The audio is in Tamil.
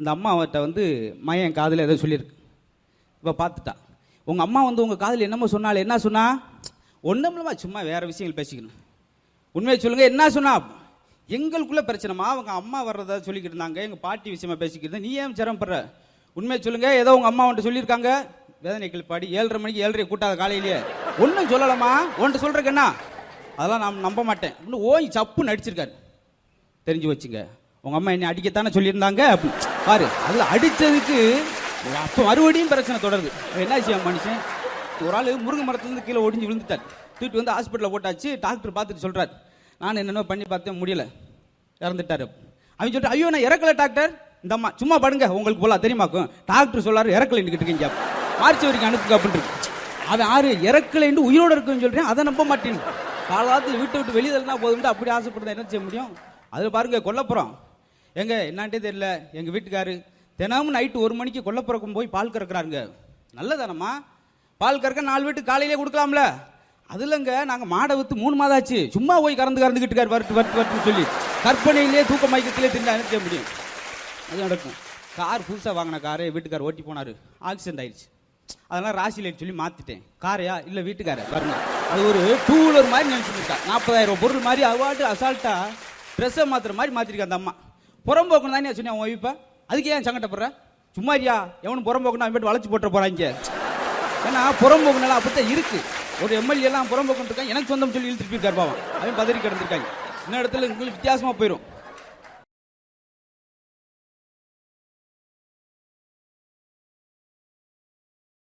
அந்த அம்மாவட்ட வந்து மயன் காதில் ஏதோ சொல்லியிருக்கு. இப்போ பார்த்துட்டா. உங்கள் அம்மா வந்து உங்கள் காதில் என்னமோ சொன்னாலே, என்ன சொன்னா? ஒன்றுமில்லமா சும்மா வேறு விஷயங்கள் பேசிக்கணும். உண்மையை சொல்லுங்கள், என்ன சொன்னா? எங்களுக்குள்ள பிரச்சனைமா, அவங்க அம்மா வர்றதா சொல்லிக்கிட்டு இருந்தாங்க, எங்கள் பாட்டி விஷயமா பேசிக்கிட்டு நீ ஏன் சிரமப்படுற? உண்மையை சொல்லுங்கள், ஏதோ உங்கள் அம்மா வந்துட்டு சொல்லியிருக்காங்க. வேதனைகள் பாடி 7:30 மணிக்கு 7:30 கூட்டாத காலையிலேயே ஒன்றும் சொல்லலாமா? ஒன்ட்டு சொல்கிறக்கு என்ன? அதெல்லாம் நான் நம்ப மாட்டேன். இன்னும் ஓய் சப்பு நடிச்சிருக்காரு. தெரிஞ்சு வச்சுங்க, உங்கள் அம்மா என்னை அடிக்கத்தானே சொல்லியிருந்தாங்க அப்படின்னு பாரு. அதில் அடித்ததுக்கு அப்போ மறுபடியும் பிரச்சனை தொடருது. என்ன செய்ய மனுஷன்? ஒரு ஆள் முருங்கை மரத்துலேருந்து கீழே ஒடிஞ்சு விழுந்துட்டார். தூக்கிட்டு வந்து ஹாஸ்பிட்டலில் போட்டாச்சு. டாக்டர் பார்த்துட்டு சொல்கிறார், நான் என்னென்ன பண்ணி பார்த்தேன், முடியல, இறந்துட்டார். அவன் சொல்லிட்டு, ஐயோ நான் இறக்கல டாக்டர். இந்த அம்மா சும்மா படுங்க, உங்களுக்கு போல தெரியுமாக்கும். டாக்டர் சொல்லாரு இறக்கலை இருக்கீங்க, மார்ச் வரைக்கும் அனுப்புங்க அப்படின்ட்டு. அவன் ஆறு இறக்கலைன்னு உயிரோடு இருக்குன்னு சொல்கிறேன், அதை நம்ப மாட்டேன். காலத்தில் வீட்டை விட்டு வெளியிலனா போதும்ட்டு அப்படி ஆசைப்படுறதா என்ன செய்ய முடியும்? அதில் பாருங்க கொல்லப்புறம் எங்க என்னான்ட்டே தெரியல. எங்கள் வீட்டுக்காரு தினமும் நைட்டு 1 மணிக்கு கொல்லப்புறக்கும் போய் பால் கறக்குறாருங்க. நல்லதானம்மா, பால் கறக்க 4 வீட்டுக்கு காலையிலே கொடுக்கலாம்ல. அதுலங்க நாங்கள் மாடை விற்று 3 மாதம் ஆச்சு. சும்மா போய் கறந்துக்கிட்டு இருக்காரு, வரட்டு சொல்லி கற்பனையிலே தூக்க மயக்கத்திலே திண்டா என்ன செய்ய முடியும்? அது நடக்கும். கார் புதுசாக வாங்கின காரை வீட்டுக்கார் ஓட்டி போனார், ஆக்சிடென்ட் ஆயிடுச்சு. அதெல்லாம் ராசி லைட் சொல்லி மாற்றிட்டேன். காரையா இல்லை வீட்டுக்கார பாருங்க, அது ஒரு 2 வீலர் மாதிரி நினச்சிட்டு இருக்கா. 40,000 பொருள் மாதிரி அவாட்டு அசால்ட்டா ட்ரெஸ்ஸை மாற்றுற மாதிரி மாற்றிருக்கா அந்த அம்மா. புறம்போக்கணும் தானே சொன்னேன் அவன் வைப்பா. அதுக்கு ஏன் சங்கடப்படுற? சும்மாரியா எவனும் புறம்போக்கணும் அவன் போய்ட்டு வளைச்சு போட்டுற போகிறாங்க. ஏன்னா புறம்போக்குனால அப்படித்தான் இருக்கு. ஒரு எம்எல்ஏ எல்லாம் புறம்போக்கு இருக்கான், எனக்கு சொந்தம் சொல்லி இழுத்துட்டு போயிருக்காரு பாவம். அவன் பதறி கிடந்திருக்காங்க. இன்னும் இடத்துல உங்களுக்கு வித்தியாசமாக போயிடும்.